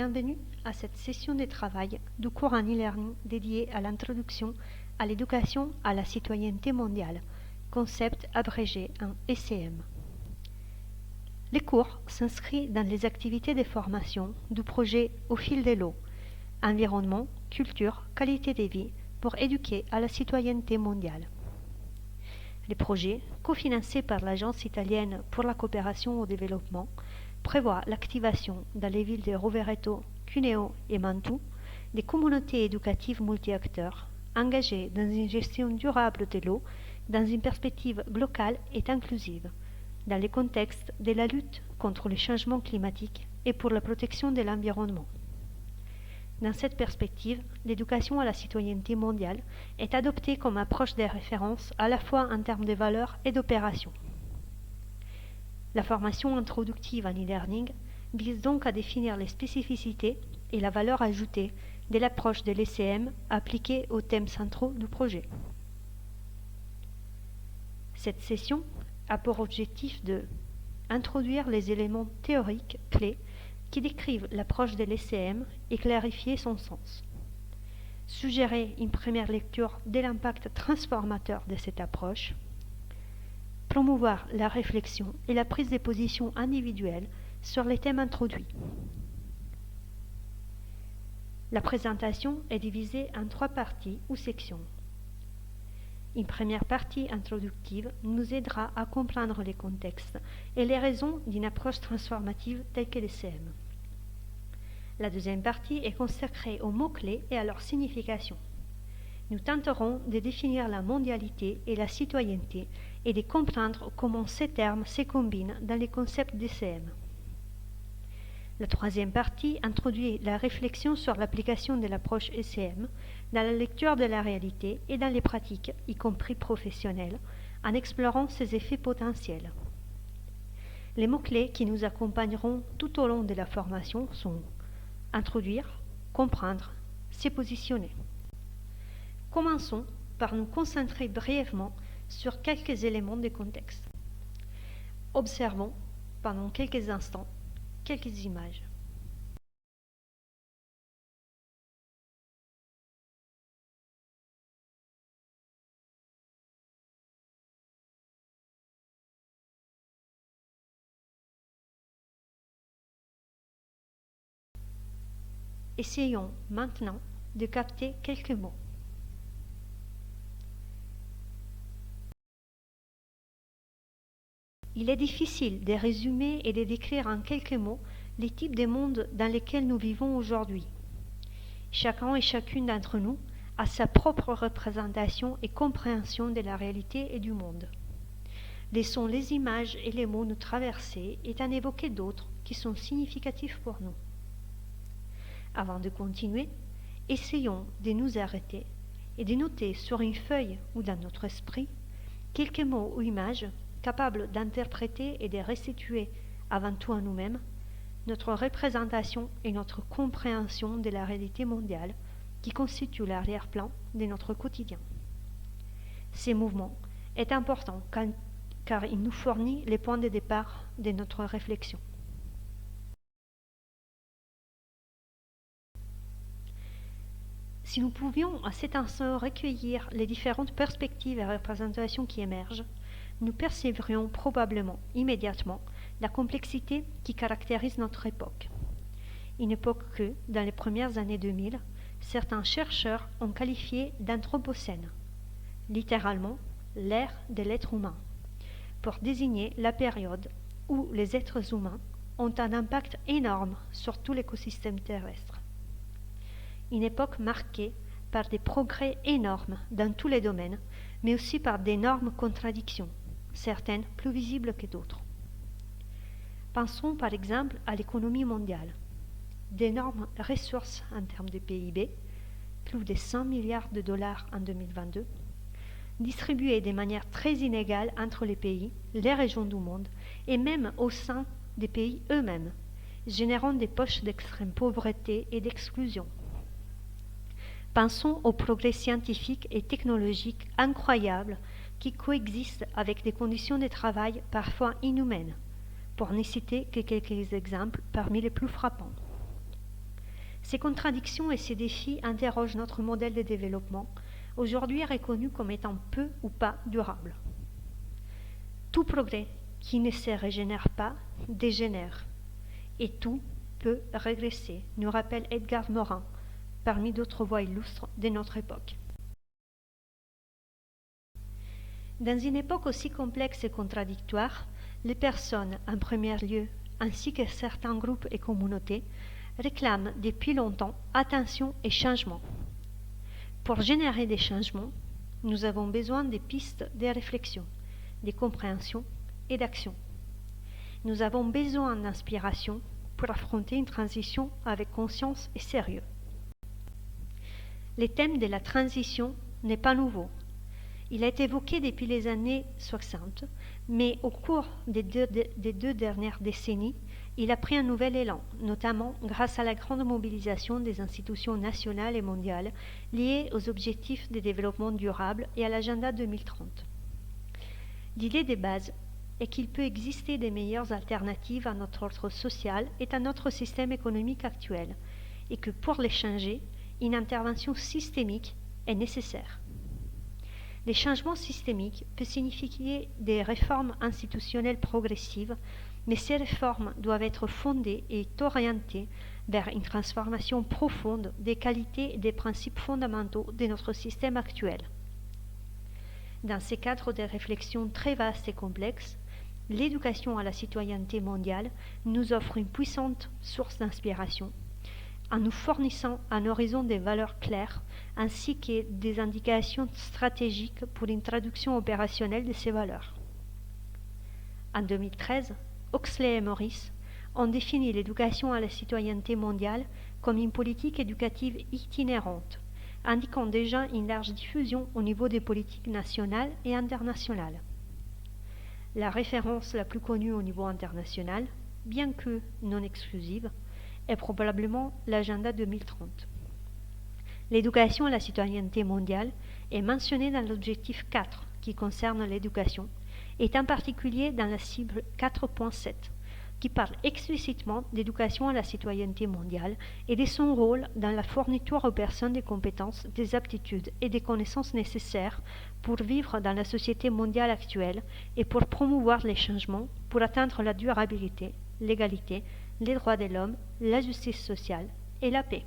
bienvenue à cette session de travail du cours en e-learning dédié à l'introduction à l'éducation à la citoyenneté mondiale, concept abrégé en ECM. Les cours s'inscrivent dans les activités de formation du projet Au fil de l'eau, environnement, culture, qualité de vie pour éduquer à la citoyenneté mondiale. Le projet, cofinancé par l'Agence italienne pour la coopération au développement, prévoit l'activation dans les villes de Rovereto, Cuneo et Mantoue des communautés éducatives multi-acteurs engagées dans une gestion durable de l'eau dans une perspective locale et inclusive, dans le contexte de la lutte contre le changement climatique et pour la protection de l'environnement. Dans cette perspective, l'éducation à la citoyenneté mondiale est adoptée comme approche de référence à la fois en termes de valeurs et d'opérations. La formation introductive en e-learning vise donc à définir les spécificités et la valeur ajoutée de l'approche de l'ECM appliquée aux thèmes centraux du projet. Cette session a pour objectif de introduire les éléments théoriques clés qui décrivent l'approche de l'ECM et clarifier son sens. Suggérer une première lecture de l'impact transformateur de cette approche. Promouvoir la réflexion et la prise de position individuelle sur les thèmes introduits. La présentation est divisée en 3 parties ou sections. Une première partie introductive nous aidera à comprendre les contextes et les raisons d'une approche transformative telle que l'ECM. La deuxième partie est consacrée aux mots-clés et à leur signification. Nous tenterons de définir la mondialité et la citoyenneté et de comprendre comment ces termes se combinent dans les concepts d'ECM. La troisième partie introduit la réflexion sur l'application de l'approche ECM dans la lecture de la réalité et dans les pratiques, y compris professionnelles, en explorant ses effets potentiels. Les mots-clés qui nous accompagneront tout au long de la formation sont introduire, comprendre, se positionner. Commençons par nous concentrer brièvement sur quelques éléments de contexte. Observons pendant quelques instants quelques images. Essayons maintenant de capter quelques mots. Il est difficile de résumer et de décrire en quelques mots les types de mondes dans lesquels nous vivons aujourd'hui. Chacun et chacune d'entre nous a sa propre représentation et compréhension de la réalité et du monde. Laissons les images et les mots nous traverser et en évoquer d'autres qui sont significatifs pour nous. Avant de continuer, essayons de nous arrêter et de noter sur une feuille ou dans notre esprit quelques mots ou images capables d'interpréter et de restituer avant tout à nous-mêmes notre représentation et notre compréhension de la réalité mondiale qui constitue l'arrière-plan de notre quotidien. Ces mouvements est important car il nous fournit les points de départ de notre réflexion. Si nous pouvions à cet instant recueillir les différentes perspectives et représentations qui émergent, nous percevrions probablement immédiatement la complexité qui caractérise notre époque. Une époque que, dans les premières années 2000, certains chercheurs ont qualifiée d'anthropocène, littéralement l'ère de l'être humain, pour désigner la période où les êtres humains ont un impact énorme sur tout l'écosystème terrestre. Une époque marquée par des progrès énormes dans tous les domaines, mais aussi par d'énormes contradictions, certaines plus visibles que d'autres. Pensons par exemple à l'économie mondiale. D'énormes ressources en termes de PIB, plus de 100 milliards de dollars en 2022, distribuées de manière très inégale entre les pays, les régions du monde et même au sein des pays eux-mêmes, générant des poches d'extrême pauvreté et d'exclusion. Pensons aux progrès scientifiques et technologiques incroyables qui coexistent avec des conditions de travail parfois inhumaines, pour ne citer que quelques exemples parmi les plus frappants. Ces contradictions et ces défis interrogent notre modèle de développement, aujourd'hui reconnu comme étant peu ou pas durable. Tout progrès qui ne se régénère pas dégénère, et tout peut régresser, nous rappelle Edgar Morin, parmi d'autres voix illustres de notre époque. Dans une époque aussi complexe et contradictoire, les personnes, en premier lieu, ainsi que certains groupes et communautés, réclament depuis longtemps attention et changement. Pour générer des changements, nous avons besoin des pistes de réflexion, de compréhension et d'action. Nous avons besoin d'inspiration pour affronter une transition avec conscience et sérieux. Le thème de la transition n'est pas nouveau. Il a été évoqué depuis les années 60, mais au cours des deux dernières décennies, il a pris un nouvel élan, notamment grâce à la grande mobilisation des institutions nationales et mondiales liées aux objectifs de développement durable et à l'agenda 2030. L'idée de base est qu'il peut exister des meilleures alternatives à notre ordre social et à notre système économique actuel, et que pour les changer, une intervention systémique est nécessaire. Les changements systémiques peuvent signifier des réformes institutionnelles progressives, mais ces réformes doivent être fondées et orientées vers une transformation profonde des qualités et des principes fondamentaux de notre système actuel. Dans ces cadres de réflexion très vastes et complexes, l'éducation à la citoyenneté mondiale nous offre une puissante source d'inspiration, en nous fournissant un horizon de valeurs claires ainsi que des indications stratégiques pour une traduction opérationnelle de ces valeurs. En 2013, Oxley et Morris ont défini l'éducation à la citoyenneté mondiale comme une politique éducative itinérante, indiquant déjà une large diffusion au niveau des politiques nationales et internationales. La référence la plus connue au niveau international, bien que non exclusive, est probablement l'agenda 2030. L'éducation à la citoyenneté mondiale est mentionnée dans l'objectif 4 qui concerne l'éducation, et en particulier dans la cible 4.7 qui parle explicitement d'éducation à la citoyenneté mondiale et de son rôle dans la fourniture aux personnes des compétences, des aptitudes et des connaissances nécessaires pour vivre dans la société mondiale actuelle et pour promouvoir les changements pour atteindre la durabilité, l'égalité, les droits de l'homme, la justice sociale et la paix.